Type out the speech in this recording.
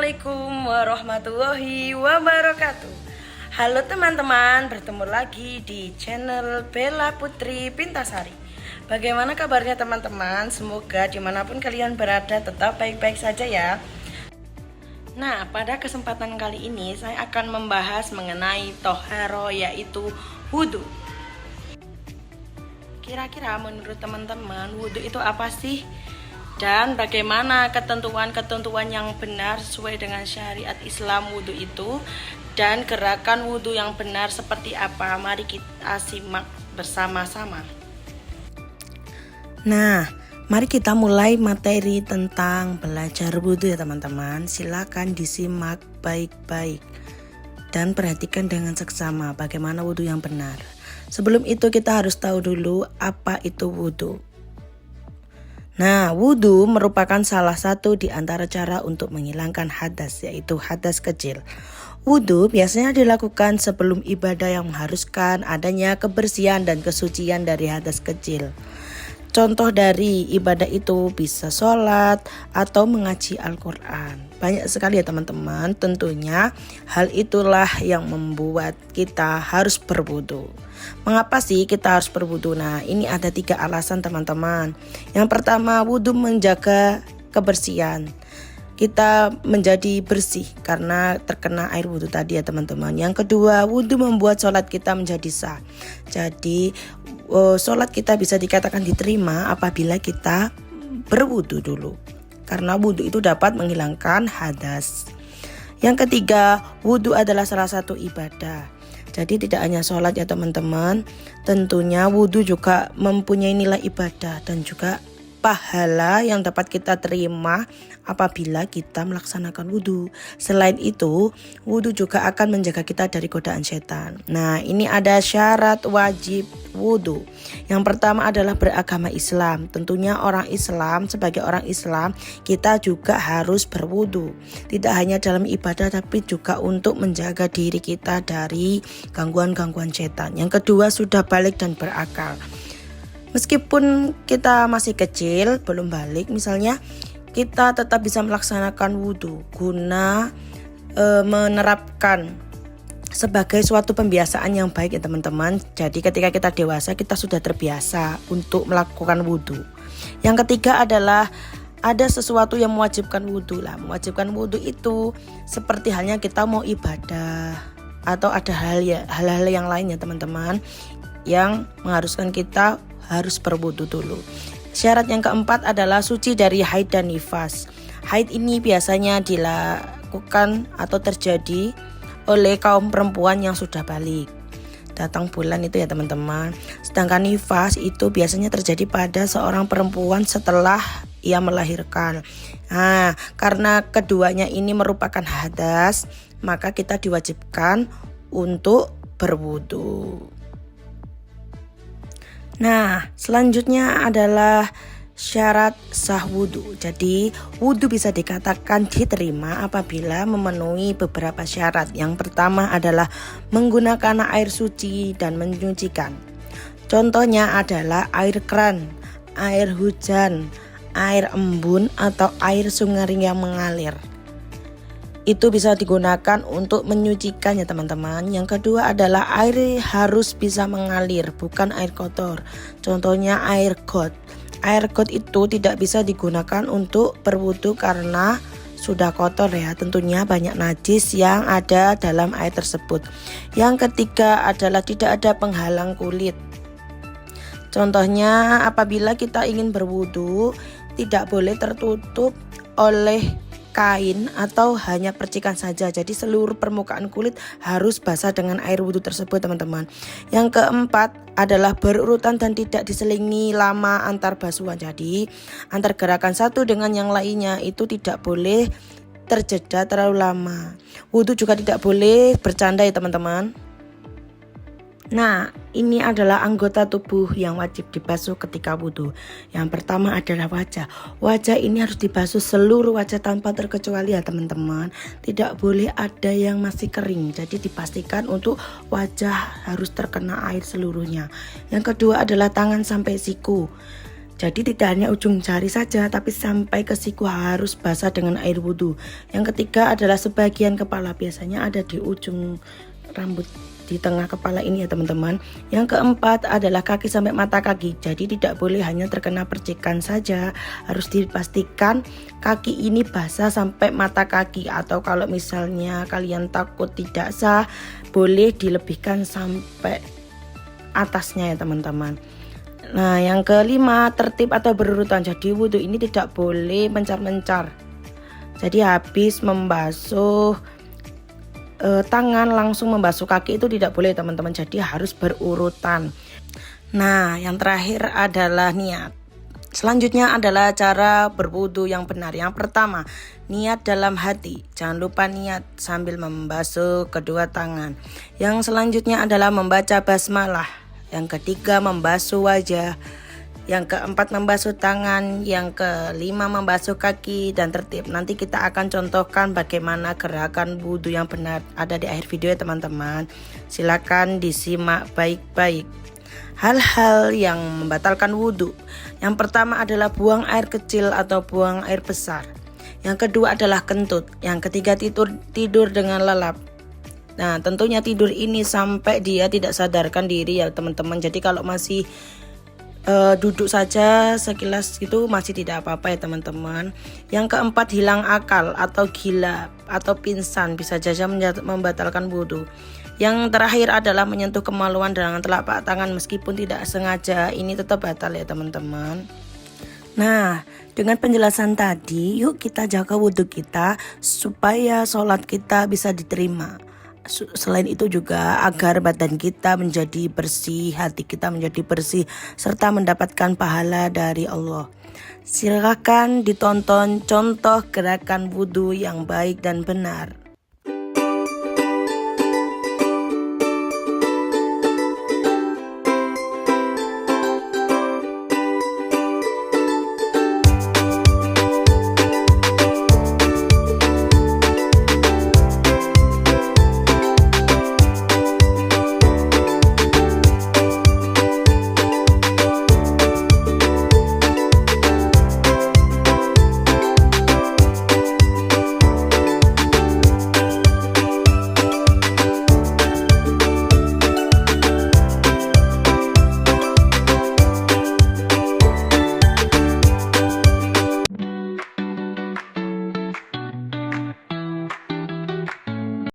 Assalamualaikum warahmatullahi wabarakatuh. Halo teman-teman, bertemu lagi di channel Bella Putri Pintasari. Bagaimana kabarnya teman-teman? Semoga dimanapun kalian berada tetap baik-baik saja ya. Nah, pada kesempatan kali ini saya akan membahas mengenai toharo, yaitu wudhu. Kira-kira menurut teman-teman wudhu itu apa sih? Dan bagaimana ketentuan-ketentuan yang benar sesuai dengan syariat Islam wudhu itu, dan gerakan wudhu yang benar seperti apa? Mari kita simak bersama-sama. Nah, mari kita mulai materi tentang belajar wudhu ya teman-teman. Silakan disimak baik-baik dan perhatikan dengan seksama bagaimana wudhu yang benar. Sebelum itu kita harus tahu dulu apa itu wudhu. Nah, wudhu merupakan salah satu di antara cara untuk menghilangkan hadas, yaitu hadas kecil. Wudhu biasanya dilakukan sebelum ibadah yang mengharuskan adanya kebersihan dan kesucian dari hadas kecil. Contoh dari ibadah itu bisa sholat atau mengaji Al-Quran. Banyak sekali ya teman-teman, tentunya hal itulah yang membuat kita harus berwudhu. Mengapa sih kita harus berwudhu? Nah, ini ada 3 alasan teman-teman. Yang pertama, wudhu menjaga kebersihan. Kita menjadi bersih karena terkena air wudhu tadi ya teman-teman. Yang kedua, wudhu membuat sholat kita menjadi sah. Jadi sholat kita bisa dikatakan diterima apabila kita berwudhu dulu, karena wudhu itu dapat menghilangkan hadas. Yang ketiga, wudhu adalah salah satu ibadah. Jadi tidak hanya sholat ya teman-teman, tentunya wudhu juga mempunyai nilai ibadah dan juga pahala yang dapat kita terima apabila kita melaksanakan wudhu. Selain itu, wudhu juga akan menjaga kita dari godaan setan. Nah, ini ada syarat wajib wudhu. Yang pertama adalah beragama Islam. Tentunya orang Islam, sebagai orang Islam, kita juga harus berwudhu. Tidak hanya dalam ibadah tapi juga untuk menjaga diri kita dari gangguan-gangguan setan. Yang kedua, sudah balik dan berakal. Meskipun kita masih kecil, belum balik misalnya, kita tetap bisa melaksanakan wudhu guna menerapkan sebagai suatu pembiasaan yang baik ya teman-teman. Jadi ketika kita dewasa, kita sudah terbiasa untuk melakukan wudhu. Yang ketiga adalah ada sesuatu yang mewajibkan wudhu lah. Mewajibkan wudhu itu seperti halnya kita mau ibadah atau ada hal-hal yang lainnya teman-teman yang mengharuskan kita harus berwudhu dulu. Syarat yang keempat adalah suci dari haid dan nifas. Haid ini biasanya dilakukan atau terjadi oleh kaum perempuan yang sudah balik, datang bulan itu ya teman-teman. Sedangkan nifas itu biasanya terjadi pada seorang perempuan setelah ia melahirkan. Nah, karena keduanya ini merupakan hadas, maka kita diwajibkan untuk berwudhu. Nah, selanjutnya adalah syarat sah wudhu. Jadi wudhu bisa dikatakan diterima apabila memenuhi beberapa syarat. Yang pertama adalah menggunakan air suci dan menyucikan. Contohnya adalah air keran, air hujan, air embun, atau air sungai yang mengalir. Itu bisa digunakan untuk menyucikan ya teman-teman. Yang kedua adalah air harus bisa mengalir, bukan air kotor. Contohnya air got. Air got itu tidak bisa digunakan untuk berwudhu karena sudah kotor ya. Tentunya banyak najis yang ada dalam air tersebut. Yang ketiga adalah tidak ada penghalang kulit. Contohnya apabila kita ingin berwudhu, tidak boleh tertutup oleh kain atau hanya percikan saja. Jadi seluruh permukaan kulit harus basah dengan air wudhu tersebut teman-teman. Yang keempat adalah berurutan dan tidak diselingi lama antar basuhan. Jadi antar gerakan satu dengan yang lainnya itu tidak boleh terjeda terlalu lama. Wudhu juga tidak boleh bercanda ya teman-teman. Nah, ini adalah anggota tubuh yang wajib dibasuh ketika wudhu. Yang pertama adalah wajah. Wajah ini harus dibasuh seluruh wajah tanpa terkecuali ya teman-teman. Tidak boleh ada yang masih kering. Jadi dipastikan untuk wajah harus terkena air seluruhnya. Yang kedua adalah tangan sampai siku. Jadi tidak hanya ujung jari saja, tapi sampai ke siku harus basah dengan air wudhu. Yang ketiga adalah sebagian kepala, biasanya ada di ujung rambut di tengah kepala ini ya teman-teman. Yang keempat adalah kaki sampai mata kaki. Jadi tidak boleh hanya terkena percikan saja, harus dipastikan kaki ini basah sampai mata kaki. Atau kalau misalnya kalian takut tidak sah, boleh dilebihkan sampai atasnya ya teman-teman. Nah, yang kelima, tertib atau berurutan. Jadi wudhu ini tidak boleh mencar-mencar. Jadi habis membasuh tangan langsung membasuh kaki itu tidak boleh teman-teman. Jadi harus berurutan. Nah, yang terakhir adalah niat. Selanjutnya adalah cara berwudhu yang benar. Yang pertama, niat dalam hati. Jangan lupa niat sambil membasuh kedua tangan. Yang selanjutnya adalah membaca basmalah. Yang ketiga, membasuh wajah. Yang keempat, membasuh tangan. Yang kelima, membasuh kaki dan tertib. Nanti kita akan contohkan bagaimana gerakan wudhu yang benar. Ada di akhir video ya teman-teman. Silakan disimak baik-baik. Hal-hal yang membatalkan wudhu. Yang pertama adalah buang air kecil atau buang air besar. Yang kedua adalah kentut. Yang ketiga, tidur dengan lelap. Nah, tentunya tidur ini sampai dia tidak sadarkan diri ya teman-teman. Jadi kalau masih duduk saja sekilas gitu masih tidak apa-apa ya teman-teman. Yang keempat, hilang akal atau gila atau pingsan, bisa saja membatalkan wudhu. Yang terakhir adalah menyentuh kemaluan dengan telapak tangan meskipun tidak sengaja, ini tetap batal ya teman-teman. Nah, dengan penjelasan tadi, yuk kita jaga wudhu kita supaya sholat kita bisa diterima. Selain itu juga agar badan kita menjadi bersih, hati kita menjadi bersih, serta mendapatkan pahala dari Allah. Silakan ditonton contoh gerakan wudhu yang baik dan benar.